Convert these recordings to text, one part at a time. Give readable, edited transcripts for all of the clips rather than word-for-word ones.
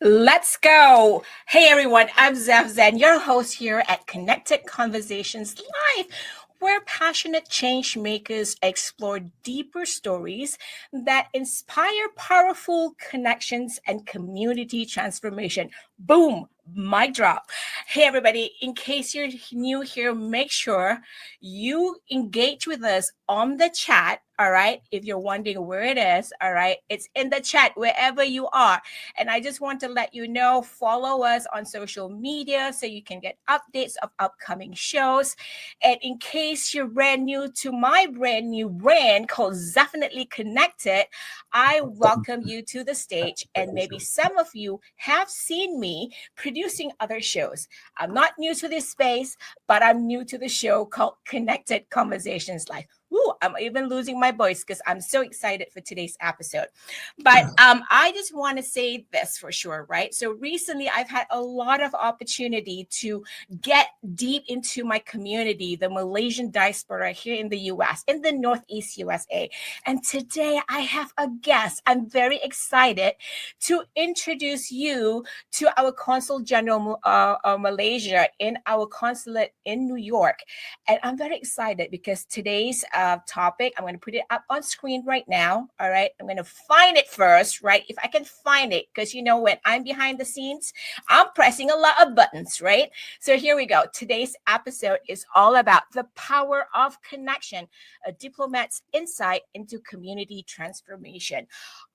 Let's go. Hey everyone, I'm Zev Zen, your host here at Connected Conversations Live, where passionate change makers explore deeper stories that inspire powerful connections and community transformation. Boom, mic drop. Hey everybody, in case you're new here, make sure you engage with us on the chat. All right. If you're wondering where it is, all right, it's in the chat wherever you are. And I just want to let you know, follow us on social media so you can get updates of upcoming shows. And in case you're brand new to my brand new brand called Definitely Connected, I welcome you to the stage. And maybe some of you have seen me producing other shows. I'm not new to this space, but I'm new to the show called Connected Conversations Live. Ooh, I'm even losing my voice because I'm so excited for today's episode. But I just want to say this for sure, right? So recently, I've had a lot of opportunity to get deep into my community, the Malaysian diaspora here in the US, in the Northeast USA. And today, I have a guest. I'm very excited to introduce you to our Consul General of Malaysia in our consulate in New York. And I'm very excited because today's topic, I'm going to put it up on screen right now. All right. I'm going to find it first, right? If I can find it, because when I'm behind the scenes, I'm pressing a lot of buttons, right? So here we go. Today's episode is all about the power of connection, a diplomat's insight into community transformation.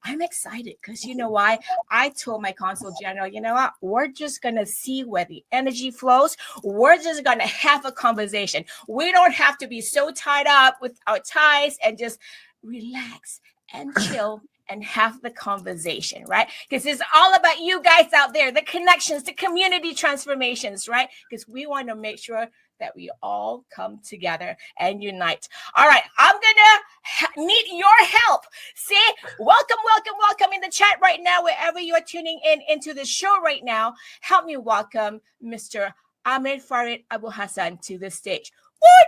I'm excited because you know why? I told my consul general, you know what? We're just going to see where the energy flows. We're just going to have a conversation. We don't have to be so tied up with our ties and just relax and chill and have the conversation, right? Because it's all about you guys out there, the connections, the community transformations, right? Because we want to make sure that we all come together and unite. All right, I'm gonna need your help. Say welcome, welcome, welcome in the chat right now, wherever you are tuning in into the show right now. Help me welcome Mr. Amir Farid Abu Hasan to the stage. Woot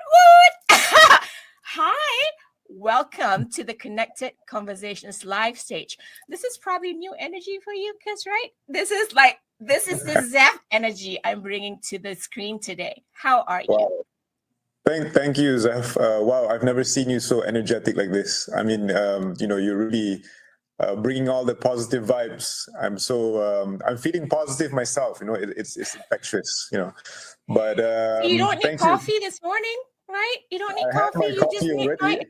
woot! Hi. Welcome to the Connected Conversations live stage. This is probably new energy for you, because right? This is the Zap energy I'm bringing to the screen today. How are you? Wow. Thank you, Zeph. Wow, I've never seen you so energetic like this. I mean, you're really bringing all the positive vibes. I'm feeling positive myself. It's infectious. But You don't need thank you. coffee this morning, right? You don't need I had coffee. my You just coffee need already.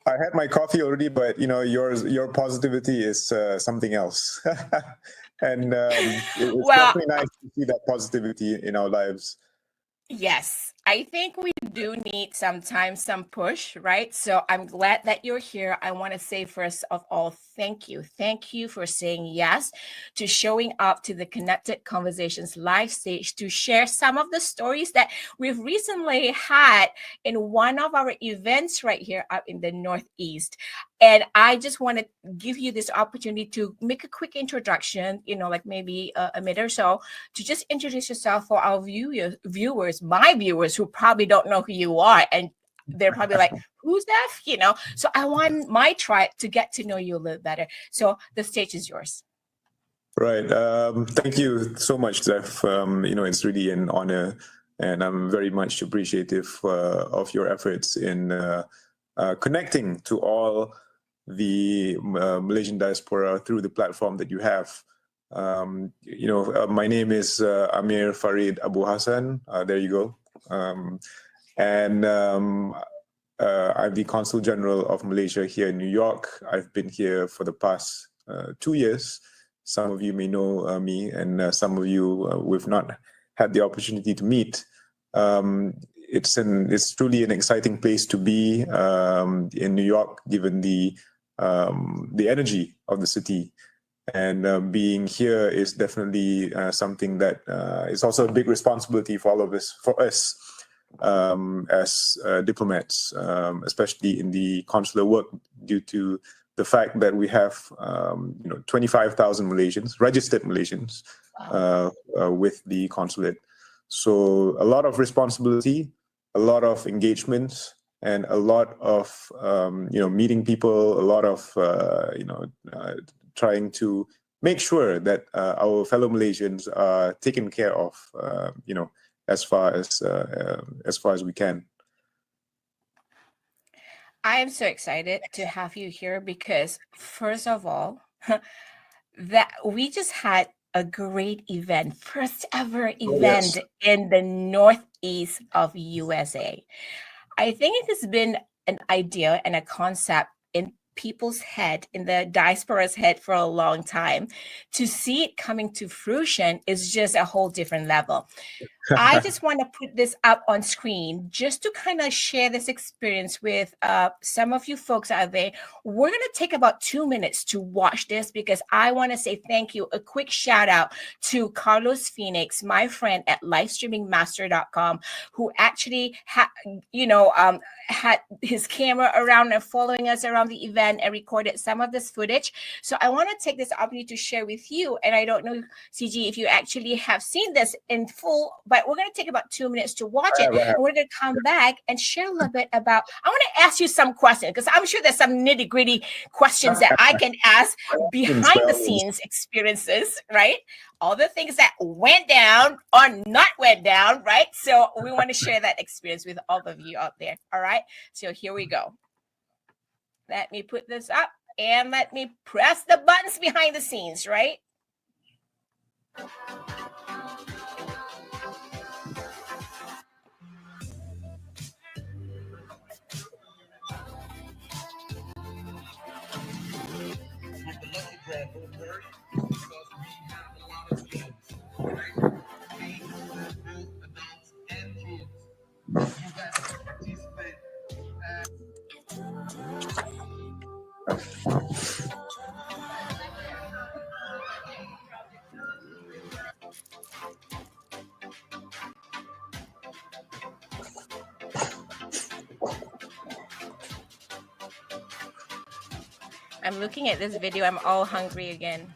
I had my coffee already, but your positivity is something else. And it's definitely nice to see that positivity in our lives. Yes, I think we do need sometimes some push, right? So I'm glad that you're here. I want to say, first of all, thank you. Thank you for saying yes to showing up to the Connected Conversations live stage to share some of the stories that we've recently had in one of our events right here up in the Northeast. And I just want to give you this opportunity to make a quick introduction, like maybe a minute or so, to just introduce yourself for our viewers, my viewers who probably don't know who you are. And they're probably like, who's that? So I want my tribe to get to know you a little better. So the stage is yours. Right. Thank you so much, Zeph. It's really an honor, and I'm very much appreciative of your efforts in connecting to all the Malaysian diaspora through the platform that you have. My name is Amir Farid Abu Hasan. There you go. And I'm the Consul General of Malaysia here in New York. I've been here for the past 2 years. Some of you may know me, and some of you we've not had the opportunity to meet. It's truly an exciting place to be in New York, given the energy of the city. And being here is definitely something that is also a big responsibility for all of us, as diplomats, especially in the consular work, due to the fact that we have 25,000 Malaysians, registered Malaysians, with the consulate. So a lot of responsibility, a lot of engagements, and a lot of meeting people, a lot of trying to make sure that our fellow Malaysians are taken care of, as far as we can. I am so excited to have you here because, first of all, that we just had a great event, first ever event in the northeast of USA. I think it has been an idea and a concept in people's head, in the diaspora's head for a long time. To see it coming to fruition is just a whole different level. I just want to put this up on screen just to kind of share this experience with some of you folks out there. We're going to take about 2 minutes to watch this because I want to say thank you. A quick shout out to Carlos Phoenix, my friend at livestreamingmaster.com, who actually had his camera around and following us around the event and recorded some of this footage. So I want to take this opportunity to share with you. And I don't know, CG, if you actually have seen this in full, but we're going to take about 2 minutes to watch it. And we're going to come back and share a little bit about, I want to ask you some questions because I'm sure there's some nitty gritty questions that I can ask behind the scenes experiences, right? All the things that went down or not went down, right? So we want to share that experience with all of you out there. All right. So here we go. Let me put this up and let me press the buttons behind the scenes, right? I'm looking at this video. I'm all hungry again.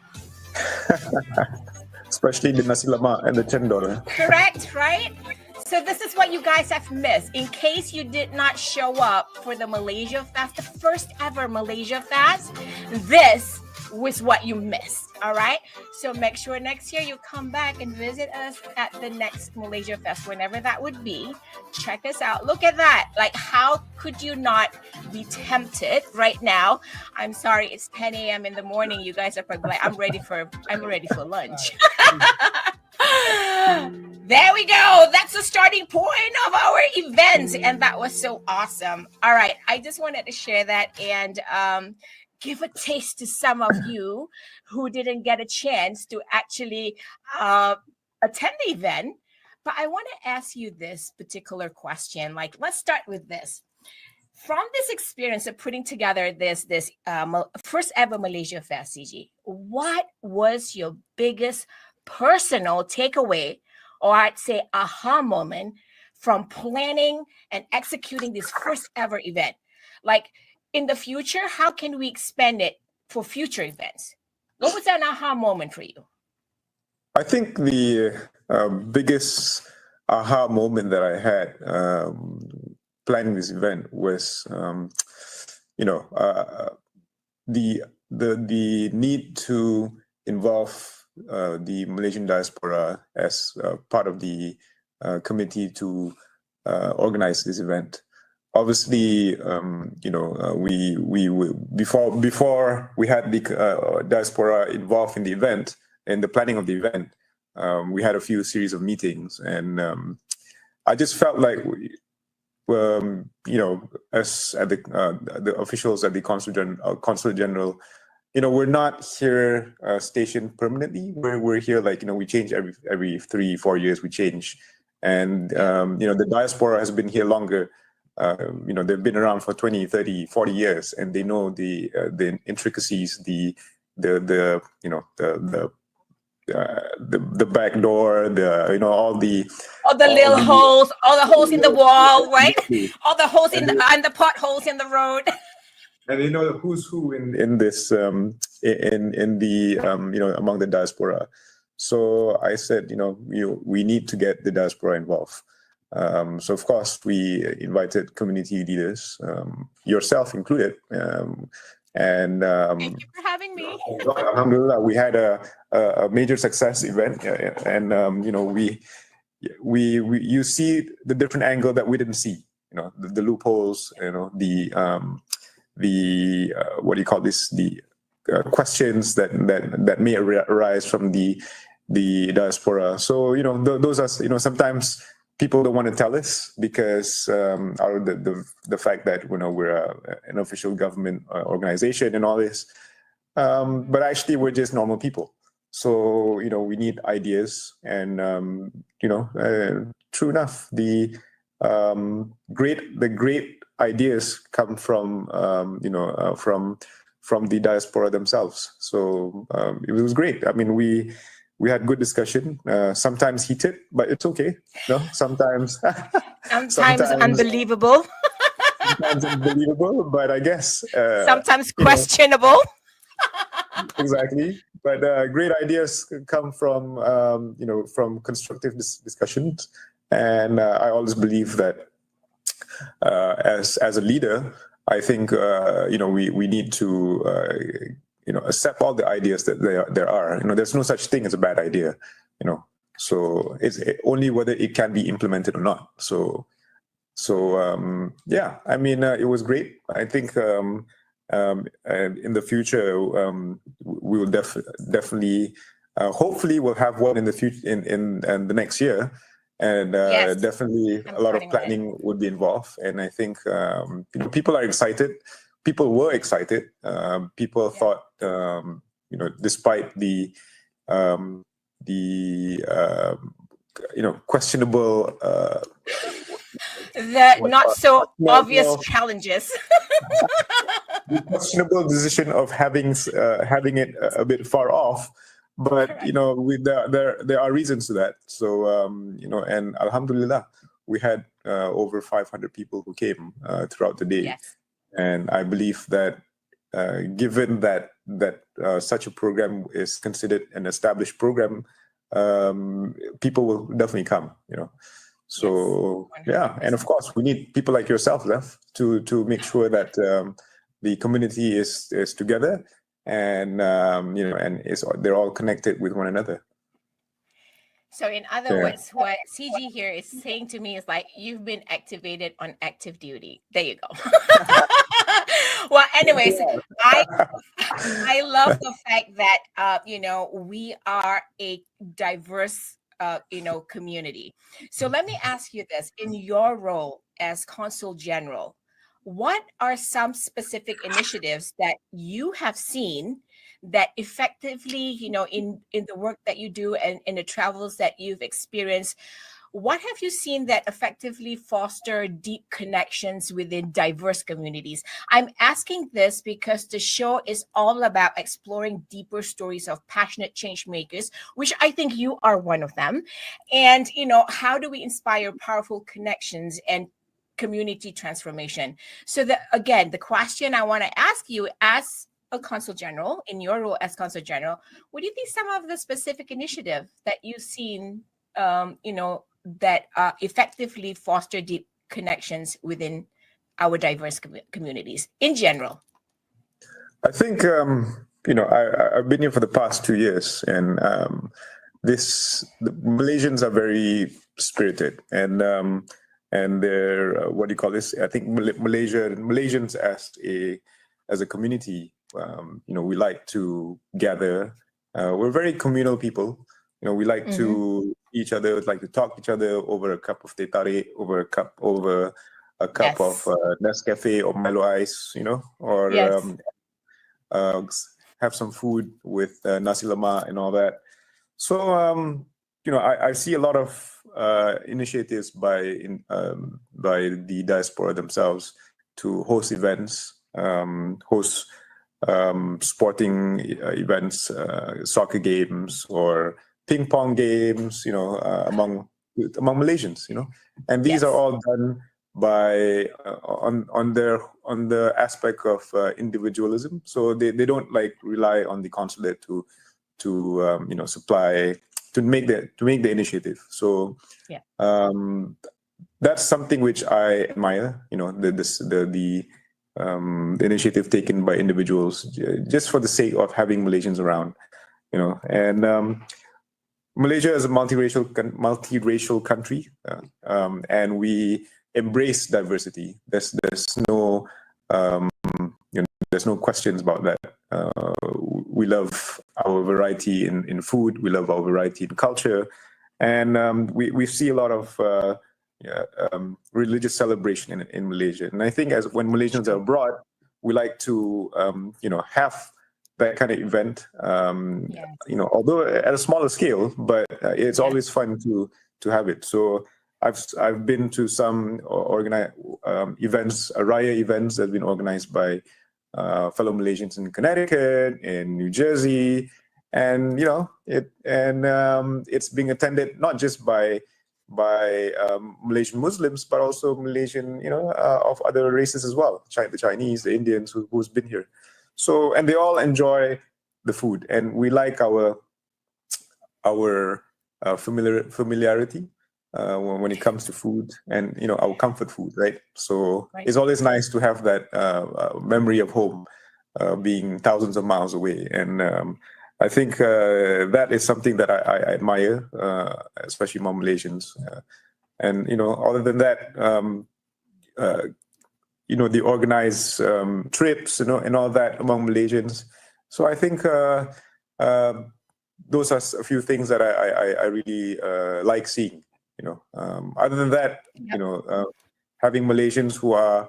Especially the nasi lemak and the cendol. Correct, right? So this is what you guys have missed. In case you did not show up for the Malaysia Fest, the first ever Malaysia Fest, this was what you missed. All right. So make sure next year you come back and visit us at the next Malaysia Fest, whenever that would be. Check us out. Look at that. Like, how could you not be tempted right now? I'm sorry, it's 10 a.m. in the morning. You guys are probably like, I'm ready for lunch. There we go. That's the starting point of our event. And that was so awesome. All right. I just wanted to share that and give a taste to some of you who didn't get a chance to actually attend the event. But I want to ask you this particular question. Like, let's start with this. From this experience of putting together this first ever Malaysia Fest, CG, what was your biggest personal takeaway, or I'd say aha moment, from planning and executing this first ever event? Like, in the future, how can we expand it for future events? What was an aha moment for you? I think the biggest aha moment that I had planning this event was, the need to involve the Malaysian diaspora as part of the committee to organize this event. Obviously, before we had the diaspora involved in the event, in the planning of the event, we had a few series of meetings, and I just felt like, as at the officials at the Consul General, we're not here stationed permanently. We're here, like, we change every 3-4 years. We change, and the diaspora has been here longer. They've been around for 20, 30, 40 years, and they know the intricacies, the back door, all the little holes, all the holes in the wall, right? All the holes and the potholes in the road. And they know who's who in this in the among the diaspora. So I said, we need to get the diaspora involved. So of course we invited community leaders, yourself included, and thank you for having join me. Well, alhamdulillah, we had a major success event, and you see the different angle that we didn't see. The loopholes. The what do you call this? The questions that may arise from the diaspora. So those are sometimes people don't want to tell us because out of the fact that we're an official government organization and all this. But actually, we're just normal people. So we need ideas, and true enough, the great ideas come from from the diaspora themselves. So it was great. I mean, we had good discussion. Sometimes heated, but it's okay. Sometimes Sometimes unbelievable. Sometimes unbelievable, but I guess sometimes questionable. Exactly. But great ideas come from from constructive discussions, and I always believe that as a leader, I think we need to accept all the ideas that there are. There's no such thing as a bad idea. So it's only whether it can be implemented or not. So yeah, I mean, it was great. I think in the future we will definitely hopefully we'll have one in the future in the next year, and Yes, definitely I'm a lot of counting on it. planning would be involved. And I think people are excited. People were excited. People thought despite the questionable The not so obvious questionable challenges. the questionable decision of having it a bit far off, but Correct. there are reasons to that. So and alhamdulillah, we had over 500 people who came throughout the day, Yes. and I believe that given that such a program is considered an established program, people will definitely come. So yeah, and of 100%. course we need people like yourself, Zef, to make sure that the community is together, and and they're all connected with one another. So, in other Yeah. words, what CG here is saying to me is like, you've been activated on active duty. There you go. Well, anyways, I I love the fact that we are a diverse community. So let me ask you this: in your role as Consul General, what are some specific initiatives that you have seen that effectively, in the work that you do and in the travels that you've experienced, what have you seen that effectively foster deep connections within diverse communities? I'm asking this because the show is all about exploring deeper stories of passionate change makers, which I think you are one of them. And, how do we inspire powerful connections and community transformation? So again, the question I want to ask you as a consul general, in your role as consul general, what do you think some of the specific initiative that you've seen that effectively foster deep connections within our diverse communities in general? I think I've been here for the past 2 years, and the Malaysians are very spirited, and they're what do you call this? I think Malaysians as a community, we like to gather. We're very communal people. We like to each other, like to talk to each other over a cup of teh tarik, over a cup of Yes. Nescafe or Milo ice, or Yes. uh, have some food with nasi lemak and all that. So I see a lot of initiatives by the diaspora themselves to host events, host sporting events, soccer games or ping pong games, among Malaysians, and these are Yes. all done by on the aspect of individualism. So they don't like rely on the consulate to supply to make the initiative. So Yeah. that's something which I admire. The initiative taken by individuals just for the sake of having Malaysians around, and Malaysia is a multiracial country, and we embrace diversity. There's no there's no questions about that. We love our variety in food. We love our variety in culture, and we see a lot of religious celebration in Malaysia. And I think as when Malaysians are abroad, we like to have that kind of event. Although at a smaller scale, but it's always fun to have it. So I've been to some organized events, Raya events that have been organized by fellow Malaysians in Connecticut, in New Jersey, and it's being attended not just by Malaysian Muslims, but also Malaysian, of other races as well, the Chinese, the Indians who's been here. So, and they all enjoy the food, and we like our familiarity when it comes to food, and our comfort food, right? So it's always nice to have that memory of home being thousands of miles away, and I think that is something that I admire, especially among Malaysians. And other than that, the organized trips, and all that among Malaysians. So I think those are a few things that I really like seeing. Other than that, having Malaysians who are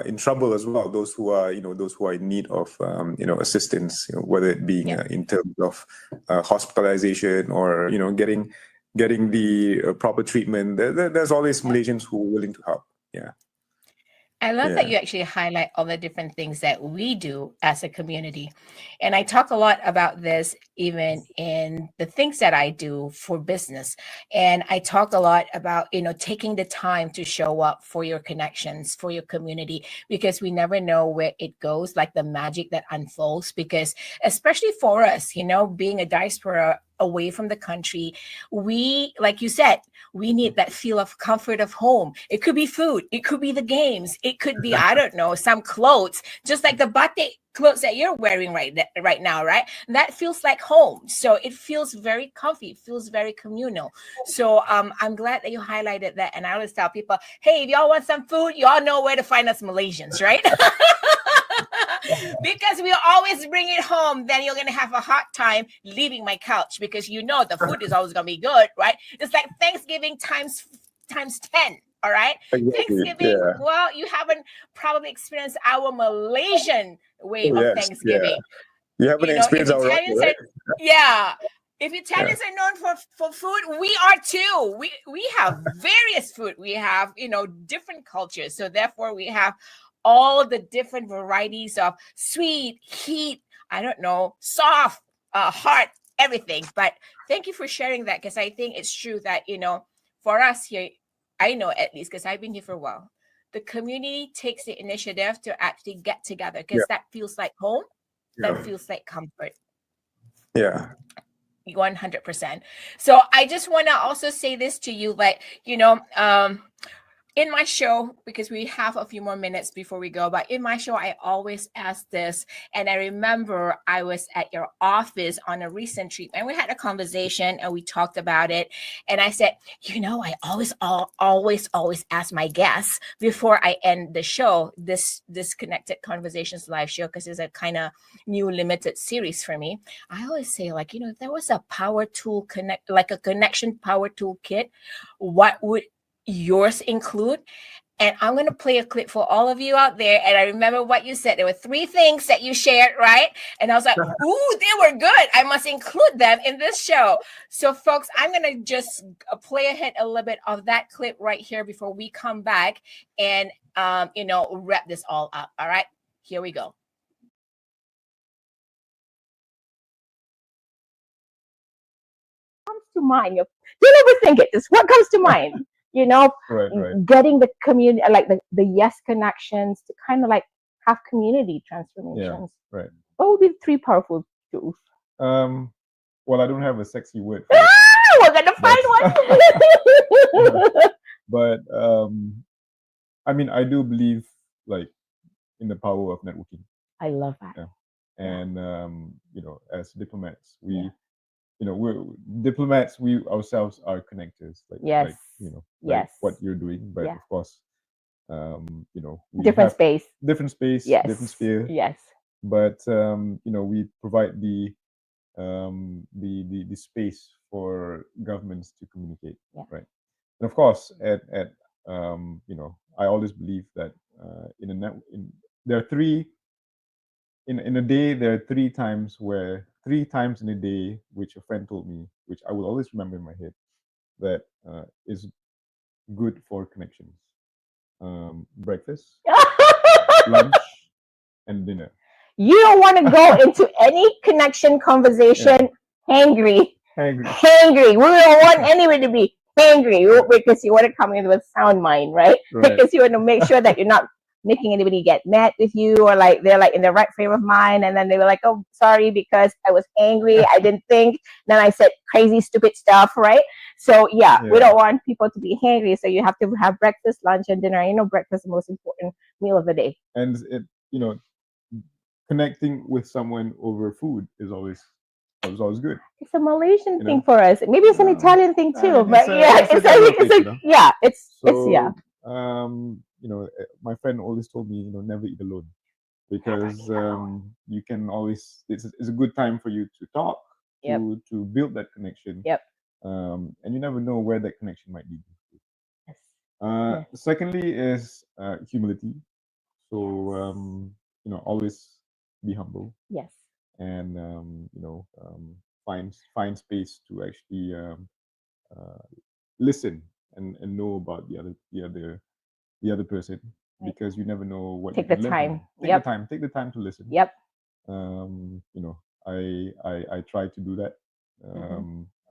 in trouble as well, those who are in need of assistance, whether it being in terms of hospitalization or getting the proper treatment. There's always Malaysians who are willing to help. I love that you actually highlight all the different things that we do as a community. And I talk a lot about this even in the things that I do for business. And I talk a lot about, taking the time to show up for your connections, for your community, because we never know where it goes, like the magic that unfolds. Because especially for us, being a diaspora away from the country, we, like you said, we need that feel of comfort of home. It could be food, it could be the games, it could be, I don't know, some clothes, just like the batik clothes that you're wearing right now, right? That feels like home. So it feels very comfy, it feels very communal. So I'm glad that you highlighted that. And I always tell people, hey, if y'all want some food, y'all know where to find us Malaysians, right? Because we'll always bring it home. Then you're going to have a hard time leaving my couch because the food is always going to be good, right? It's like Thanksgiving times 10. All right. Exactly. Thanksgiving. Yeah. Well, you haven't probably experienced our Malaysian way of Thanksgiving. You haven't experienced our Italians right? If Italians are known for food, we are too. We have various food. We have, different cultures. So therefore we have all the different varieties of sweet, heat, I don't know, soft, hard, everything. But thank you for sharing that, because I think it's true that, for us here, I know at least because I've been here for a while, the community takes the initiative to actually get together because that feels like home, that feels like comfort. Yeah. 100%. So I just want to also say this to you, like, in my show, because we have a few more minutes before we go, but in my show, I always ask this. And I remember I was at your office on a recent trip and we had a conversation and we talked about it. And I said, I always ask my guests before I end the show, this Connected Conversations live show, because it's a kind of new limited series for me. I always say, like, if there was a power tool like a connection power tool kit, what would yours include? And I'm going to play a clip for all of you out there. And I remember what you said. There were 3 things that you shared, right? And I was like, ooh, they were good. I must include them in this show. So folks, I'm going to just play ahead a little bit of that clip right here before we come back and, wrap this all up. All right, here we go. Comes to mind. Don't overthink it. Just what comes to mind. Right. Getting the community, like the yes connections to kind of like have community transformations. Yeah, right. What would be the 3 powerful tools? Well, I don't have a sexy word. We're gonna find one. But I do believe, like, in the power of networking. I love that. Yeah. And as diplomats, we're diplomats. We ourselves are connectors, Yes. like what you're doing. But Yeah. of course, we Different have space. different space, Yes. different sphere. Yes. But we provide the space for governments to communicate, right? And of course, I always believe that there are three in a day. There are three times in a day which a friend told me, which I will always remember in my head, that is good for connections: breakfast, lunch, and dinner. You don't want to go into any connection conversation hangry. Hangry. We don't want anyone to be hangry because you want to come in with sound mind, right? Because you want to make sure that you're not making anybody get mad with you, or like they're like in the right frame of mind, and then they were like, oh, sorry, because I was angry, I didn't think, then I said crazy stupid stuff, right? So we don't want people to be hangry, so you have to have breakfast, lunch, and dinner. Breakfast is the most important meal of the day. And connecting with someone over food is always good. It's a Malaysian thing for us. Maybe it's an Italian thing too, but my friend always told me, never eat alone, because you can always. It's a good time for you to talk, to build that connection. Yep. And you never know where that connection might lead you. Yes. Secondly is humility. So always be humble. Yes. And find space to actually listen and know about the other person, because you never know what. Take the time. Take the time to listen. Yep. I try to do that.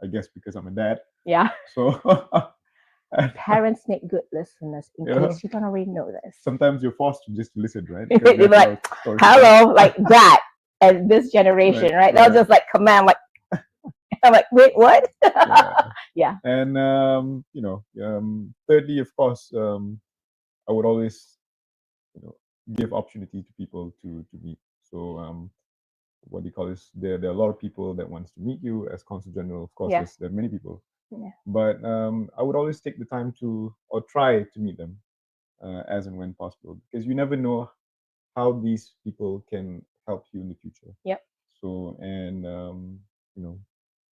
I guess because I'm a dad. Yeah. So parents make good listeners, in case you don't already know this. Sometimes you're forced to just listen, right? You're like, hello, like that. And this generation, right? They'll just like command, like, I'm like, wait, what? Yeah. And thirdly, of course, I would always give opportunity to people to meet. So what do you call this? There are a lot of people that wants to meet you as Consul General. Of course, there are many people. Yeah. But I would always take the time to, or try to meet them as and when possible, because you never know how these people can help you in the future. Yep. So, and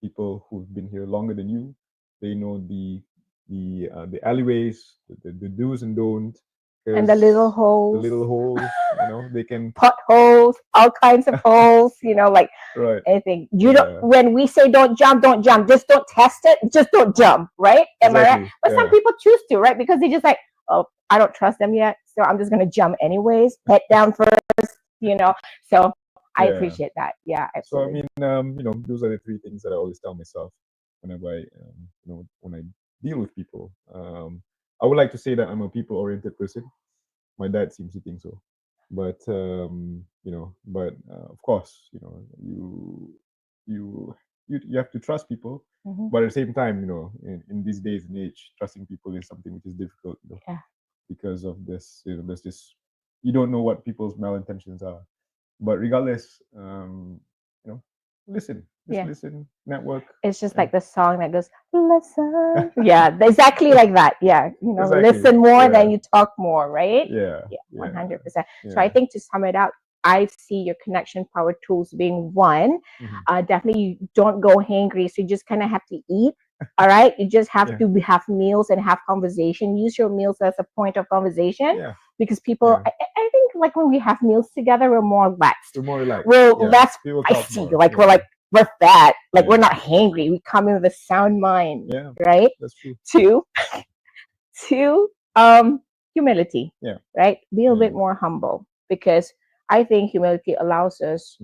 people who've been here longer than you, they know the alleyways, the do's and don'ts, and the little holes. They can potholes, all kinds of holes. Like anything. You don't. When we say don't jump, just don't test it. Just don't jump, right? Am I right? But some people choose to, right? Because they just like, oh, I don't trust them yet, so I'm just gonna jump anyways. Head down first, So I appreciate that. Yeah, absolutely. So I mean, those are the three things that I always tell myself whenever I, when I deal with people. I would like to say that I'm a people-oriented person. My dad seems to think so, but of course, you have to trust people, but at the same time, in these days and age, trusting people is something which is difficult, because of this. There's this, you don't know what people's malintentions are, but regardless, listen. Listen, network. It's just like the song that goes, listen. Yeah, exactly like that. Yeah, listen more than you talk more, right? Yeah, 100%. So I think to sum it up, I see your connection power tools being one. Definitely, you don't go hangry, so you just kind of have to eat. All right, you just have to have meals and have conversation. Use your meals as a point of conversation, because people. I think like when we have meals together, we're more relaxed. We're less spicy. Like we're fat. Like we're not hangry. We come in with a sound mind. Yeah, right. That's true. Two, humility. Yeah. Right. Be a bit more humble, because I think humility allows us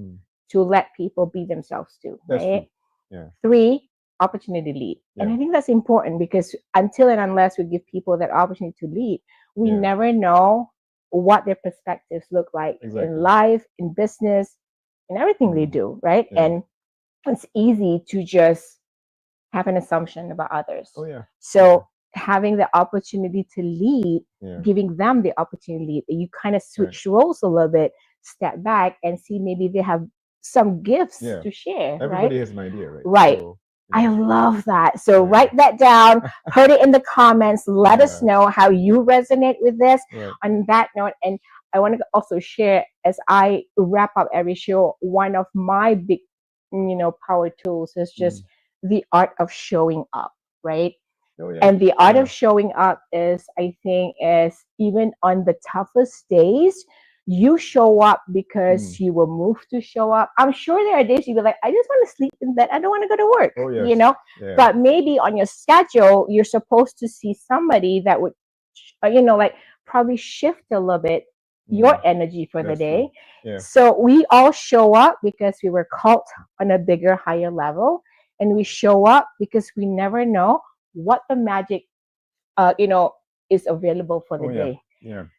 to let people be themselves too. That's right. True. Yeah. 3, opportunity to lead. And I think that's important, because until and unless we give people that opportunity to lead, we never know what their perspectives look like in life, in business, in everything they do, right? And it's easy to just have an assumption about others. Oh yeah. So having the opportunity to lead, giving them the opportunity to lead. You kind of switch roles a little bit, step back and see maybe they have some gifts to share. Everybody has an idea, right? Right. So, I love that. So write that down, put it in the comments, let us know how you resonate with this. On that note, and I want to also share, as I wrap up every show, one of my big, power tools is just the art of showing up, right? And the art of showing up is, I think, is even on the toughest days, you show up because you were moved to show up. I'm sure there are days you'll be like, I just want to sleep in bed. I don't want to go to work, But maybe on your schedule, you're supposed to see somebody that would, probably shift a little bit your energy for the day. So we all show up because we were called on a bigger, higher level. And we show up because we never know what the magic, is available for the day.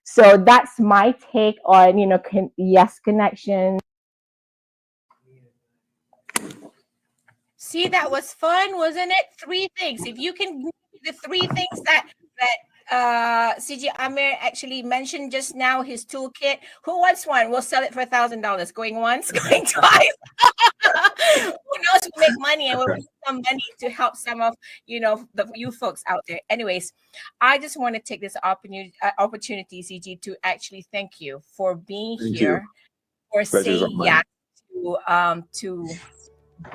So that's my take on, yes, connection. See, that was fun, wasn't it? 3 things. If you can, the 3 things that CG Amir actually mentioned just now, his toolkit. Who wants one? We'll sell it for $1,000. Going once, going twice. Who knows? We'll make money and we'll make some money to help some of you folks out there. Anyways, I just want to take this opportunity, CG, to actually thank you for being here, for saying yes to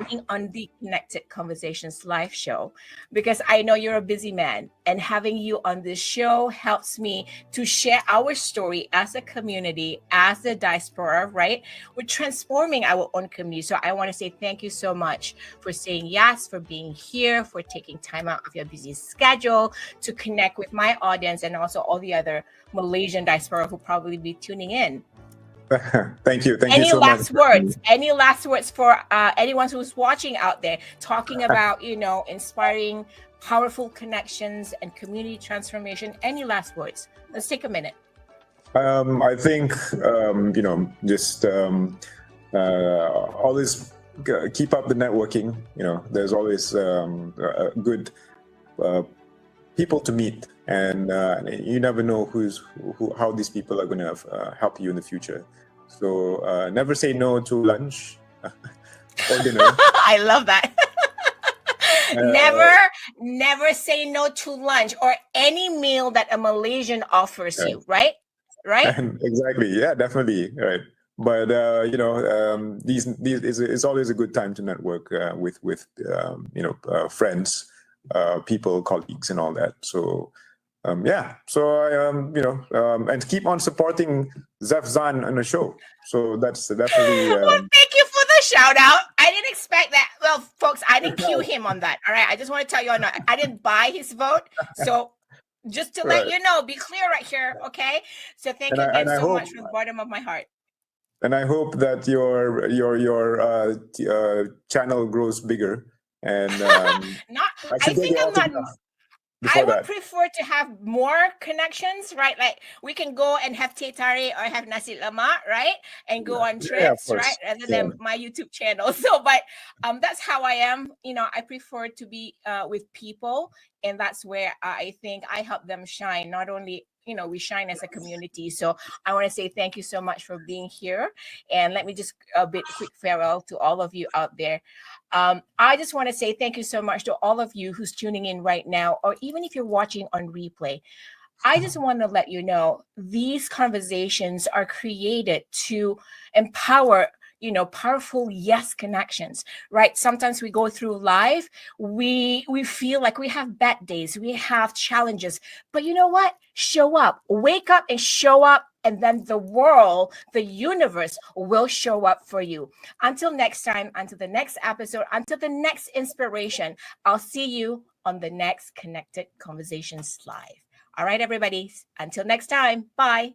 being on the Connected Conversations live show, because I know you're a busy man, and having you on this show helps me to share our story as a community, as the diaspora, right? We're transforming our own community. So I want to say thank you so much for saying yes, for being here, for taking time out of your busy schedule to connect with my audience and also all the other Malaysian diaspora who probably be tuning in. Thank you. Any you so last much. words? Any last words for anyone who's watching out there, talking about, inspiring, powerful connections and community transformation? Any last words? Let's take a minute. I think, just always keep up the networking. There's always good people to meet, and you never know how these people are going to help you in the future. So never say no to lunch or dinner. I love that. Never say no to lunch or any meal that a Malaysian offers you, right? Right? Exactly. Yeah, definitely. Right. But these it's always a good time to network with friends, people, colleagues, and all that. So and keep on supporting Zef Zan on the show. So that's definitely. Well, thank you for the shout out. I didn't expect that. Well, folks, I didn't cue him on that. All right, I just want to tell you, I didn't buy his vote. So just to let you know, be clear right here, okay? So thank you again so much from the bottom of my heart. And I hope that your channel grows bigger. And I would prefer to have more connections, right? Like we can go and have teh tarik or have nasi lemak, right? And go on trips, right? Rather than my YouTube channel. So, but that's how I am. I prefer to be with people, and that's where I think I help them shine. Not only we shine as a community. So I want to say thank you so much for being here. And let me just a quick farewell to all of you out there. I just want to say thank you so much to all of you who's tuning in right now, or even if you're watching on replay. I just want to let you know these conversations are created to empower powerful yes connections, right? Sometimes we go through life, we feel like we have bad days, we have challenges, but you know what? Show up, wake up and show up, and then the world, the universe will show up for you. Until next time, until the next episode, until the next inspiration, I'll see you on the next Connected Conversations Live. All right, everybody, until next time, bye.